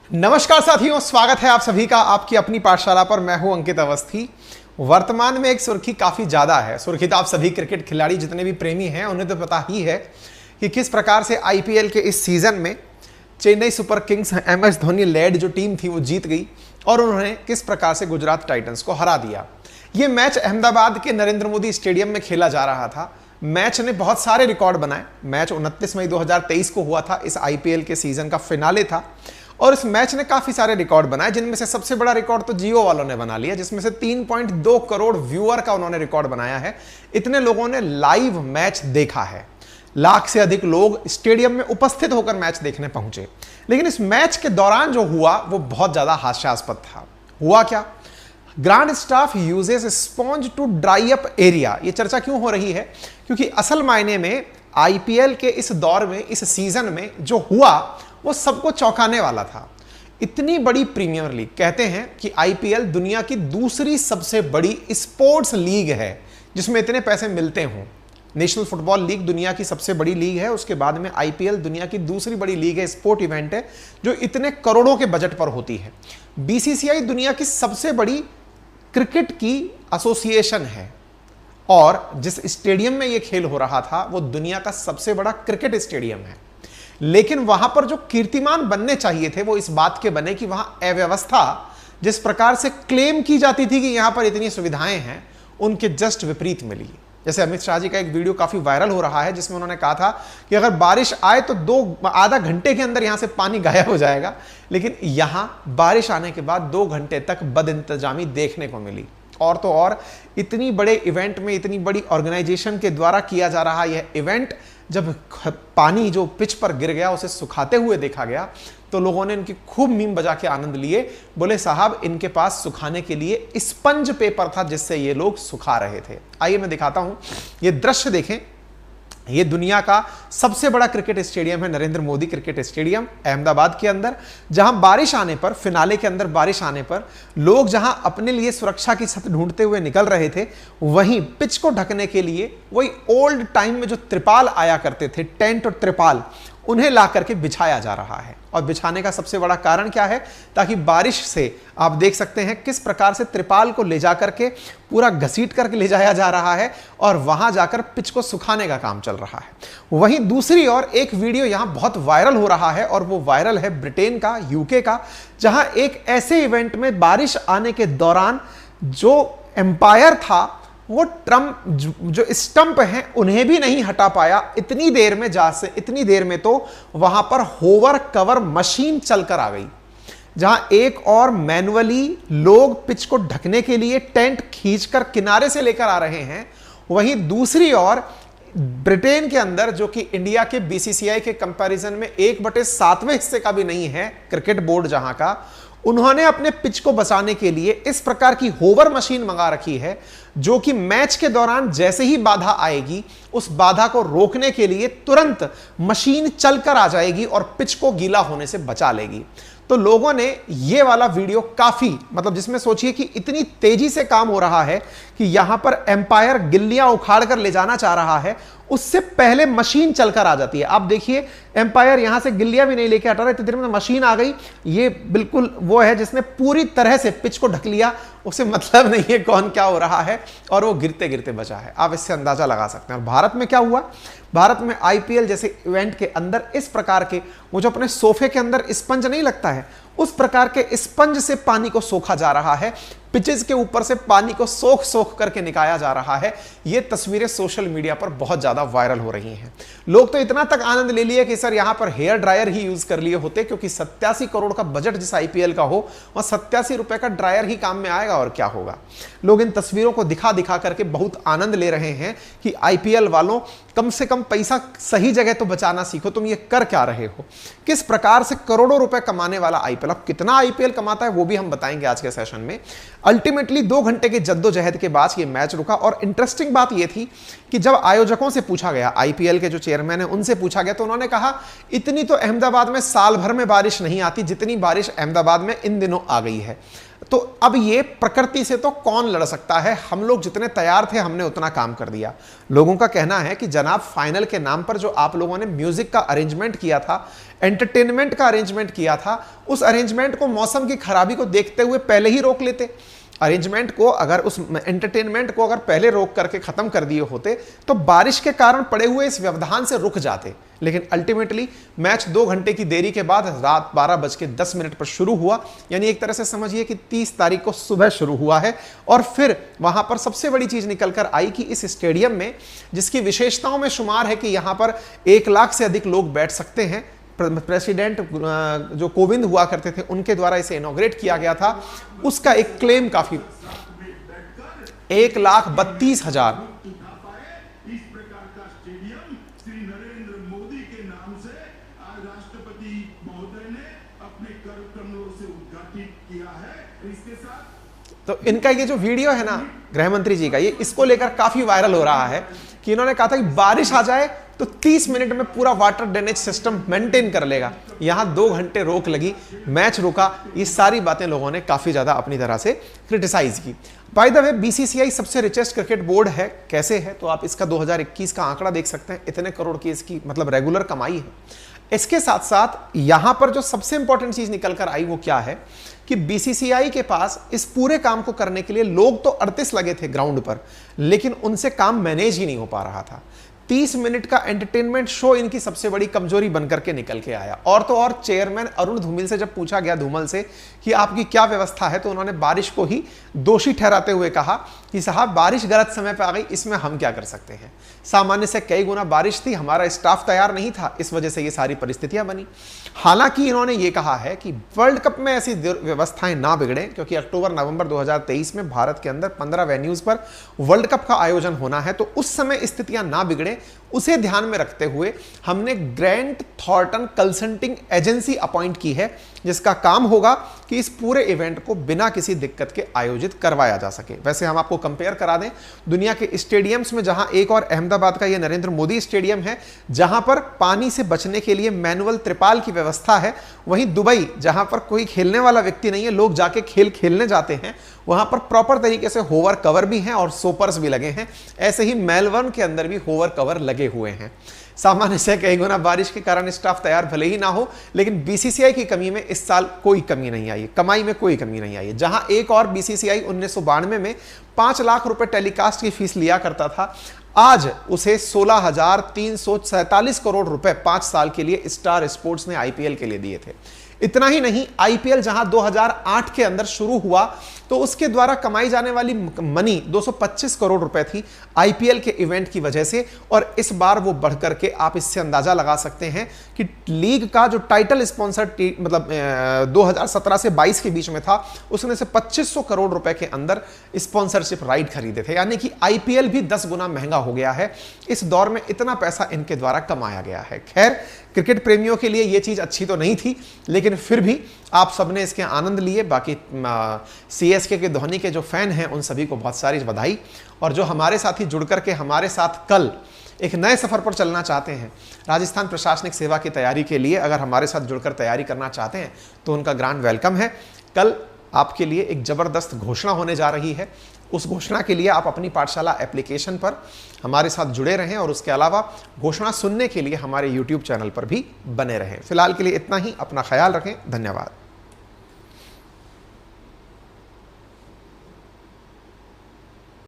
नमस्कार साथियों, स्वागत है आप सभी का आपकी अपनी पाठशाला पर। मैं हूं अंकित अवस्थी। वर्तमान में एक सुर्खी काफी ज्यादा है। सुर्खी तो आप सभी क्रिकेट खिलाड़ी जितने भी प्रेमी हैं उन्हें तो पता ही है कि किस प्रकार से आईपीएल के इस सीजन में Chennai Super Kings MS Dhoni led जो टीम थी वो जीत गई और उन्होंने किस प्रकार से गुजरात टाइटंस को हरा दिया। ये मैच अहमदाबाद के नरेंद्र मोदी स्टेडियम में खेला जा रहा था। मैच ने बहुत सारे रिकॉर्ड बनाए। मैच 29 मई 2023 को हुआ था। इस आईपीएल के सीजन का फिनाले था और इस मैच ने काफी सारे रिकॉर्ड बनाए, जिनमें से सबसे बड़ा रिकॉर्ड तो जियो वालों ने बना लिया, जिसमें से 3.2 करोड़ व्यूअर का उन्होंने रिकॉर्ड बनाया है। इतने लोगों ने लाइव मैच देखा है। लाख से अधिक लोग स्टेडियम में उपस्थित होकर मैच देखने पहुंचे। लेकिन इस मैच के दौरान जो हुआ वो बहुत ज्यादा हास्यास्पद था। हुआ क्या? Ground staff uses sponge to dry up area. ये चर्चा क्यों हो रही है? क्योंकि असल मायने में आईपीएल के इस दौर में, इस सीजन में जो हुआ वो सबको चौंकाने वाला था। इतनी बड़ी प्रीमियर लीग, कहते हैं कि आईपीएल दुनिया की दूसरी सबसे बड़ी स्पोर्ट्स लीग है जिसमें इतने पैसे मिलते हों। नेशनल फुटबॉल लीग दुनिया की सबसे बड़ी लीग है, उसके बाद में आईपीएल दुनिया की दूसरी बड़ी लीग है, स्पोर्ट इवेंट है जो इतने करोड़ों के बजट पर होती है। बीसीसीआई दुनिया की सबसे बड़ी क्रिकेट की एसोसिएशन है और जिस स्टेडियम में यह खेल हो रहा था वो दुनिया का सबसे बड़ा क्रिकेट स्टेडियम है। लेकिन वहां पर जो कीर्तिमान बनने चाहिए थे वो इस बात के बने कि वहां अव्यवस्था, जिस प्रकार से क्लेम की जाती थी कि यहां पर इतनी सुविधाएं हैं, उनके जस्ट विपरीत मिली। जैसे अमित शाह जी का एक वीडियो काफी वायरल हो रहा है जिसमें उन्होंने कहा था कि अगर बारिश आए तो आधा घंटे के अंदर यहां से पानी गायब हो जाएगा, लेकिन यहां बारिश आने के बाद 2 घंटे तक बदइंतजामी देखने को मिली। और तो और इतनी बड़े इवेंट में, इतनी बड़ी ऑर्गेनाइजेशन के द्वारा किया जा रहा यह इवेंट, जब पानी जो पिच पर गिर गया उसे सुखाते हुए देखा गया तो लोगों ने इनकी खूब मीम बजा के आनंद लिए। बोले साहब, इनके पास सुखाने के लिए स्पंज पेपर था जिससे ये लोग सुखा रहे थे। आइए मैं दिखाता हूं, ये दृश्य देखें। ये दुनिया का सबसे बड़ा क्रिकेट स्टेडियम है, नरेंद्र मोदी क्रिकेट स्टेडियम अहमदाबाद के अंदर, जहां बारिश आने पर, फिनाले के अंदर बारिश आने पर लोग जहां अपने लिए सुरक्षा की छत ढूंढते हुए निकल रहे थे, वहीं पिच को ढकने के लिए वही ओल्ड टाइम में जो त्रिपाल आया करते थे, टेंट और त्रिपाल, उन्हें ला करके बिछाया जा रहा है। और बिछाने का सबसे बड़ा कारण क्या है? ताकि बारिश से, आप देख सकते हैं किस प्रकार से त्रिपाल को ले जाकर के पूरा घसीट करके ले जाया जा रहा है और वहां जाकर पिच को सुखाने का काम चल रहा है। वहीं दूसरी ओर एक वीडियो यहां बहुत वायरल हो रहा है और वो वायरल है ब्रिटेन का, यूके का, जहां एक ऐसे इवेंट में बारिश आने के दौरान जो एम्पायर था वो ट्रम्प जो स्टंप हैं उन्हें भी नहीं हटा पाया। इतनी देर में तो वहां पर होवर कवर मशीन चलकर आ गई, जहां एक और मैनुअली लोग पिच को ढकने के लिए टेंट खींचकर किनारे से लेकर आ रहे हैं। वहीं दूसरी ओर ब्रिटेन के अंदर, जो कि इंडिया के बीसीसीआई के कंपैरिजन में 1/7वें हिस्से का भी नहीं है, क्रिकेट बोर्ड जहां का, उन्होंने अपने पिच को बचाने के लिए इस प्रकार की होवर मशीन मंगा रखी है जो कि मैच के दौरान जैसे ही बाधा आएगी उस बाधा को रोकने के लिए तुरंत मशीन चलकर आ जाएगी और पिच को गीला होने से बचा लेगी। तो लोगों ने ये वाला वीडियो काफी, मतलब जिसमें सोचिए कि इतनी तेजी से काम हो रहा है कि यहां पर एम्पायर गिल्लियां उखाड़ कर ले जाना चाह रहा है, उससे पहले मशीन चलकर आ जाती है। आप देखिए, एम्पायर यहां से गिल्लियां भी नहीं लेके हटा रहा, इतनी देर में मशीन आ गई। ये बिल्कुल वो है जिसने पूरी तरह से पिच को ढक लिया, उसे मतलब नहीं है कौन क्या हो रहा है और वो गिरते गिरते बचा है। आप इससे अंदाजा लगा सकते हैं। और भारत में क्या हुआ? भारत में आईपीएल जैसे इवेंट के अंदर इस प्रकार के, वो जो अपने सोफे के अंदर स्पंज नहीं लगता है, उस प्रकार के स्पंज से पानी को सोखा जा रहा है। पिचेस के ऊपर से पानी को सोख करके निकाला जा रहा है। ये तस्वीरें सोशल मीडिया पर बहुत ज्यादा वायरल हो रही हैं। लोग तो इतना तक आनंद ले लिए कि सर यहां पर हेयर ड्रायर ही यूज कर लिए होते, क्योंकि 87 करोड़ का बजट जिस आईपीएल का हो, वह 87 रुपए का ड्रायर ही काम में आएगा और क्या होगा। लोग इन तस्वीरों को दिखा दिखा करके बहुत आनंद ले रहे हैं कि आईपीएल वालों, कम से कम पैसा सही जगह तो बचाना सीखो, तुम ये कर क्या रहे हो। किस प्रकार से करोड़ों रुपए कमाने वाला आईपीएल, अब कितना आईपीएल कमाता है वो भी हम बताएंगे आज के सेशन में। अल्टीमेटली 2 घंटे के जद्दोजहद के बाद ये मैच रुका और इंटरेस्टिंग बात ये थी कि जब आयोजकों से पूछा गया, आईपीएल के जो चेयरमैन है उनसे पूछा गया, तो उन्होंने कहा इतनी तो अहमदाबाद में साल भर में बारिश नहीं आती जितनी बारिश अहमदाबाद में इन दिनों आ गई है। तो तो अब ये प्रकृति से तो कौन लड़ सकता है, हम लोग जितने तैयार थे हमने उतना काम कर दिया। लोगों का कहना है कि जनाब फाइनल के नाम पर जो आप लोगों ने म्यूजिक का अरेंजमेंट किया था, एंटरटेनमेंट का अरेंजमेंट किया था, उस अरेंजमेंट को मौसम की खराबी को देखते हुए पहले ही रोक लेते। अरेंजमेंट को अगर, उस एंटरटेनमेंट को अगर पहले रोक करके खत्म कर दिए होते तो बारिश के कारण पड़े हुए इस व्यवधान से रुक जाते। लेकिन अल्टीमेटली मैच 2 घंटे की देरी के बाद रात 12:10 पर शुरू हुआ, यानी एक तरह से समझिए कि 30 तारीख को सुबह शुरू हुआ है। और फिर वहां पर सबसे बड़ी चीज निकल कर आई कि इस स्टेडियम में, जिसकी विशेषताओं में शुमार है कि यहां पर 1 लाख से अधिक लोग बैठ सकते हैं, प्रेसिडेंट जो कोविंद हुआ करते थे उनके द्वारा इसे इनॉग्रेट किया गया था, उसका एक क्लेम काफी 1,32,000 इस प्रकार का स्टेडियम श्री नरेंद्र मोदी के नाम से आज राष्ट्रपति महोदय ने अपने कर कमलों से उद्घाटित किया है। इसके साथ तो इनका ये जो वीडियो है ना गृह मंत्री जी का, ये इसको लेकर काफी वायरल हो रहा है कि इन्होंने कहा था कि बारिश आ जाए तो 30 मिनट में पूरा वाटर ड्रेनेज सिस्टम मेंटेन कर लेगा। यहां 2 घंटे रोक लगी, मैच रुका, ये सारी बातें लोगों ने काफी ज्यादा अपनी तरह से क्रिटिसाइज की। बाय द वे बीसीसीआई सबसे रिचेस्ट क्रिकेट बोर्ड है, कैसे है तो आप इसका 2021 का आंकड़ा देख सकते हैं, इतने करोड़ की इसकी मतलब रेगुलर कमाई है। इसके साथ साथ यहां पर जो सबसे इंपॉर्टेंट चीज निकल कर आई वो क्या है कि बीसीसीआई के पास इस पूरे काम को करने के लिए लोग तो 38 लगे थे ग्राउंड पर, लेकिन उनसे काम मैनेज ही नहीं हो पा रहा था। 30 मिनट का एंटरटेनमेंट शो इनकी सबसे बड़ी कमजोरी बनकर के निकल के आया। और तो और चेयरमैन अरुण धूमिल से जब पूछा गया, धूमल से, कि आपकी क्या व्यवस्था है, तो उन्होंने बारिश को ही दोषी ठहराते हुए कहा कि साहब बारिश गलत समय पर आ गई, इसमें हम क्या कर सकते हैं, सामान्य से कई गुना बारिश थी, हमारा स्टाफ तैयार नहीं था, इस वजह से ये सारी परिस्थितियां बनी। हालांकि इन्होंने ये कहा है कि वर्ल्ड कप में ऐसी व्यवस्थाएं ना बिगड़े, क्योंकि अक्टूबर नवंबर 2023 में भारत के अंदर 15 वेन्यूज पर वर्ल्ड कप का आयोजन होना है, तो उस समय स्थितियां ना बिगड़े, उसे ध्यान में रखते हुए हमने Grant Thornton consulting agency appoint की है, जिसका काम होगा कि इस पूरे इवेंट को बिना किसी दिक्कत के आयोजित करवाया जा सके। वैसे हम आपको कंपेयर करा दें दुनिया के स्टेडियम्स में, जहां एक और अहमदाबाद का यह नरेंद्र मोदी स्टेडियम है, जहां पर पानी से बचने के लिए मैनुअल त्रिपाल की व्यवस्था है, वहीं दुबई जहां पर कोई खेलने वाला व्यक्ति नहीं है, लोग जाके खेलने जाते हैं, वहां पर प्रॉपर तरीके से होवर कवर भी हैं और सोपर्स भी लगे हैं। ऐसे ही मेलबर्न के अंदर भी होवर कवर लगे हुए हैं। सामान्य से कई गुना बारिश के कारण स्टाफ तैयार भले ही ना हो, लेकिन बीसीसीआई की कमी में इस साल कोई कमी नहीं आई, कमाई में कोई कमी नहीं आई। जहां एक और बीसीसीआई 1992 में 5 लाख रुपए टेलीकास्ट की फीस लिया करता था, आज उसे 16,347 करोड़ रुपए 5 साल के लिए स्टार स्पोर्ट्स ने आईपीएल के लिए दिए थे। इतना ही नहीं, आईपीएल जहां 2008 के अंदर शुरू हुआ तो उसके द्वारा कमाई जाने वाली मनी 225 करोड़ रुपए थी आईपीएल के इवेंट की वजह से, और इस बार वो बढ़कर के आप इससे अंदाजा लगा सकते हैं कि लीग का जो टाइटल स्पॉन्सर मतलब 2017 से 22 के बीच में था, उसने से 2500 करोड़ रुपए के अंदर स्पॉन्सरशिप राइट खरीदे थे, यानी कि आईपीएल भी 10 गुना महंगा हो गया है। इस दौर में इतना पैसा इनके द्वारा कमाया गया है। खैर, क्रिकेट प्रेमियों के लिए यह चीज अच्छी तो नहीं थी, लेकिन फिर भी आप सबने इसके आनंद लिए। बाकी सीएसके के धोनी के जो फैन हैं उन सभी को बहुत सारी बधाई, और जो हमारे साथ ही जुड़ करके हमारे साथ कल एक नए सफर पर चलना चाहते हैं, राजस्थान प्रशासनिक सेवा की तैयारी के लिए अगर हमारे साथ जुड़कर तैयारी करना चाहते हैं तो उनका ग्रांड वेलकम है। कल आपके लिए एक जबरदस्त घोषणा होने जा रही है। उस घोषणा के लिए आप अपनी पाठशाला एप्लीकेशन पर हमारे साथ जुड़े रहें, और उसके अलावा घोषणा सुनने के लिए हमारे YouTube चैनल पर भी बने रहें। फिलहाल के लिए इतना ही, अपना ख्याल रखें, धन्यवाद।